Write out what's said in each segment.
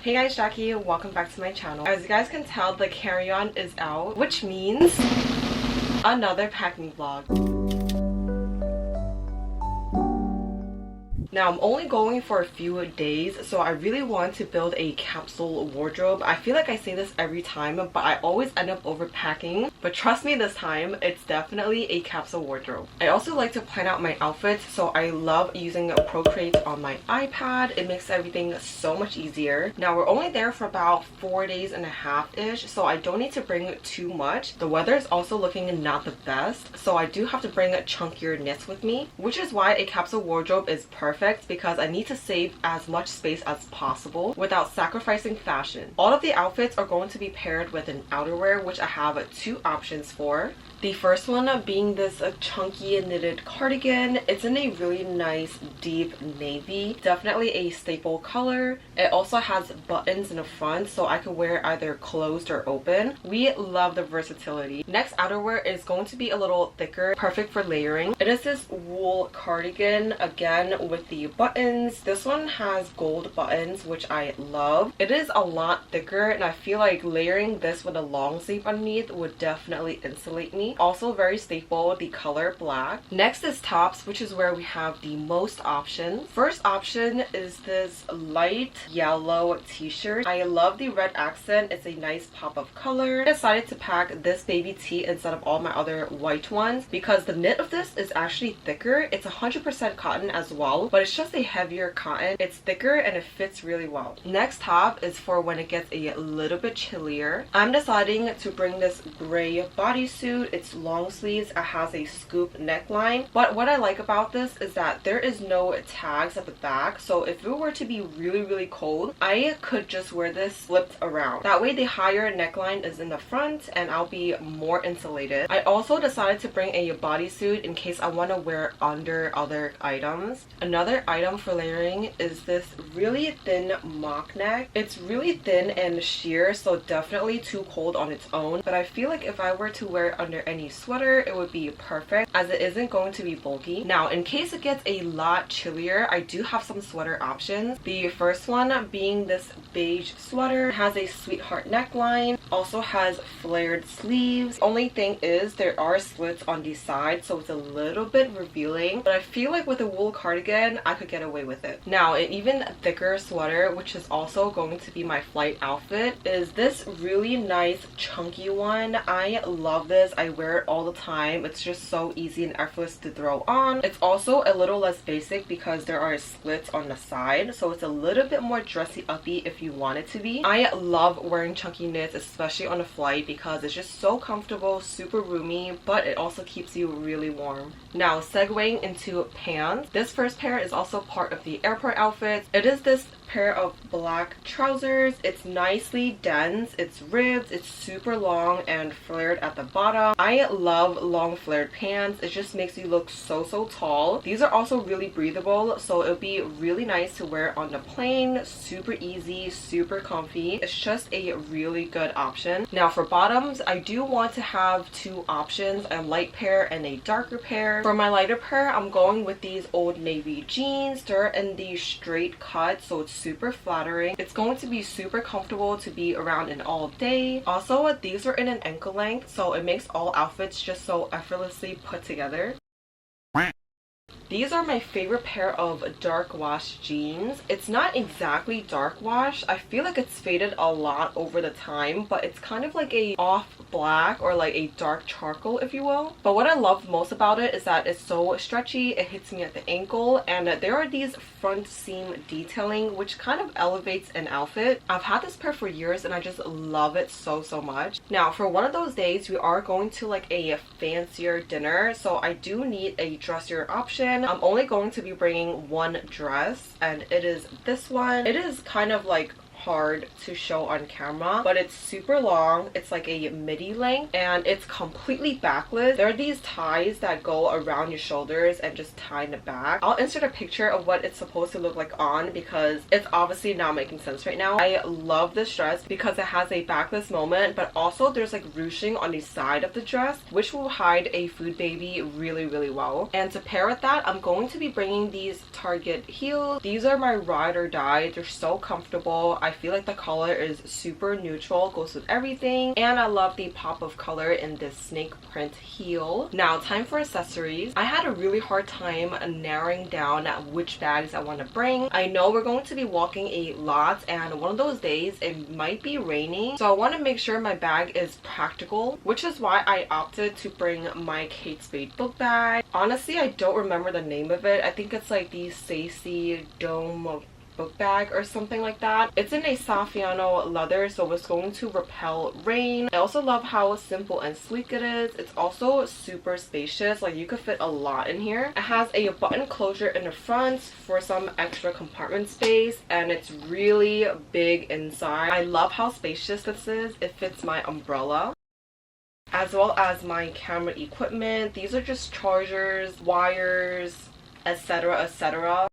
Hey guys, Jackie, welcome back to my channel. As you guys can tell, the carry-on is out, which means another packing vlog. Now, I'm only going for a few days, so I really want to build a capsule wardrobe. I feel like I say this every time, but I always end up overpacking. But trust me, this time, it's definitely a capsule wardrobe. I also like to plan out my outfits, so I love using Procreate on my iPad. It makes everything so much easier. Now, we're only there for about 4 days and a half-ish, so I don't need to bring too much. The weather is also looking not the best, so I do have to bring chunkier knits with me, which is why a capsule wardrobe is perfect, because I need to save as much space as possible without sacrificing fashion. All of the outfits are going to be paired with an outerwear, which I have two options for. The first one being this chunky knitted cardigan. It's in a really nice deep navy, definitely a staple color. It also has buttons in the front, so I can wear either closed or open. We love the versatility. Next outerwear is going to be a little thicker, perfect for layering. It is this wool cardigan, again with the buttons. This one has gold buttons, which I love. It is a lot thicker, and I feel like layering this with a long sleeve underneath would definitely insulate me. Also very staple, the color black. Next is tops, which is where we have the most options. First option is this light yellow t-shirt. I love the red accent. It's a nice pop of color. I decided to pack this baby tee instead of all my other white ones because the knit of this is actually thicker. It's 100% cotton as well, but it's just a heavier cotton. It's thicker and it fits really well. Next top is for when it gets a little bit chillier. I'm deciding to bring this gray bodysuit. It's long sleeves. It has a scoop neckline, but what I like about this is that there is no tags at the back, so if it were to be really cold, I could just wear this flipped around. That way the higher neckline is in the front and I'll be more insulated. I also decided to bring a bodysuit in case I want to wear under other items. Another item for layering is this really thin mock neck. It's really thin and sheer, so definitely too cold on its own, but I feel like if I were to wear it under any sweater, it would be perfect as it isn't going to be bulky. Now, in case it gets a lot chillier, I do have some sweater options. The first one being this beige sweater. It has a sweetheart neckline, also has flared sleeves. Only thing is there are slits on the side, so it's a little bit revealing, but I feel like with a wool cardigan I could get away with it. Now, an even thicker sweater, which is also going to be my flight outfit, is this really nice chunky one. I love this. I wear it all the time. It's just so easy and effortless to throw on. It's also a little less basic because there are slits on the side, so it's a little bit more dressy uppy if you want it to be. I love wearing chunky knits, especially on a flight, because it's just so comfortable, super roomy, but it also keeps you really warm. Now, segueing into pants. This first pair is also part of the airport outfit. It is this pair of black trousers. It's nicely dense, it's ribbed, it's super long and flared at the bottom. I love long flared pants. It just makes you look so tall. These are also really breathable, so it'll be really nice to wear on the plane. Super easy, super comfy. It's just a really good option. Now, for bottoms, I do want to have two options, a light pair and a darker pair. For my lighter pair, I'm going with these Old Navy jeans. They're in the straight cut, so it's super flattering. It's going to be super comfortable to be around in all day. Also, these are in an ankle length, so it makes all outfits just so effortlessly put together. These are my favorite pair of dark wash jeans. It's not exactly dark wash. I feel like it's faded a lot over the time, but it's kind of like a off black or like a dark charcoal, if you will. But what I love most about it is that it's so stretchy. It hits me at the ankle, and there are these front seam detailing which kind of elevates an outfit. I've had this pair for years and I just love it so much. Now, for one of those days we are going to like a fancier dinner, so I do need a dressier option. I'm only going to be bringing one dress, and it is this one. It is kind of like hard to show on camera, but it's super long. It's like a midi length and it's completely backless. There are these ties that go around your shoulders and just tie in the back. I'll insert a picture of what it's supposed to look like on because it's obviously not making sense right now. I love this dress because it has a backless moment, but also there's like ruching on the side of the dress which will hide a food baby really well. And to pair with that, I'm going to be bringing these Target heels. These are my ride or die. They're so comfortable. I feel like the color is super neutral, goes with everything, and I love the pop of color in this snake print heel. Now, time for accessories. I had a really hard time narrowing down which bags I want to bring. I know we're going to be walking a lot, and one of those days it might be raining, so I want to make sure my bag is practical, which is why I opted to bring my Kate Spade book bag. Honestly, I don't remember the name of it. I think it's like the Stacey Dome book bag or something like that. It's in a Saffiano leather, so it's going to repel rain. I also love how simple and sleek it is. It's also super spacious, like you could fit a lot in here. It has a button closure in the front for some extra compartment space, and it's really big inside. I love how spacious this is. It fits my umbrella as well as my camera equipment. These are just chargers, wires, etc, etc.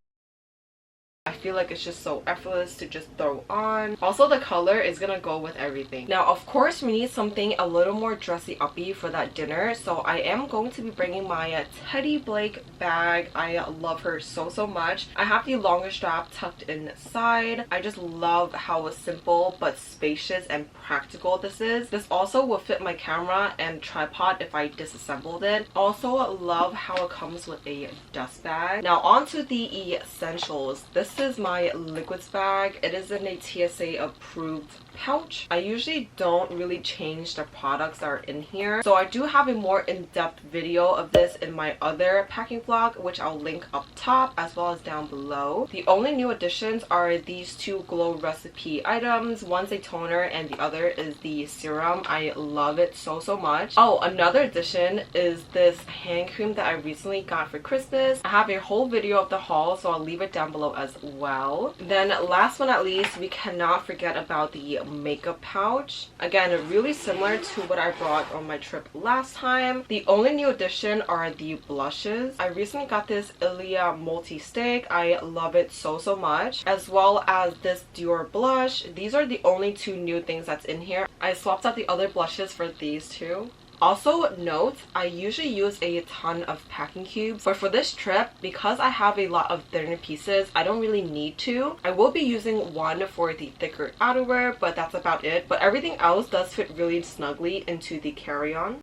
I feel like it's just so effortless to just throw on. Also, the color is gonna go with everything. Now, of course, we need something a little more dressy uppy for that dinner, so I am going to be bringing my Teddy Blake bag. I love her so much. I have the longer strap tucked inside. I just love how simple but spacious and practical this is. This also will fit my camera and tripod if I disassembled it. Also love how it comes with a dust bag. Now, on to the essentials. This is my liquids bag. It is in a TSA approved pouch. I usually don't really change the products that are in here, so I do have a more in-depth video of this in my other packing vlog, which I'll link up top as well as down below. The only new additions are these two glow recipe items. One's a toner and the other is the serum. I love it so much. Oh, another addition is this hand cream that I recently got for Christmas. I have a whole video of the haul, so I'll leave it down below as well. Then last but not least, we cannot forget about the makeup pouch. Again, really similar to what I brought on my trip last time. The only new addition are the blushes. I recently got this Ilia multi-stick. I love it so much, as well as this Dior blush. These are the only two new things that's in here. I swapped out the other blushes for these two. Also note, I usually use a ton of packing cubes, but for this trip, because I have a lot of thinner pieces, I don't really need to. I will be using one for the thicker outerwear, but that's about it. But everything else does fit really snugly into the carry-on.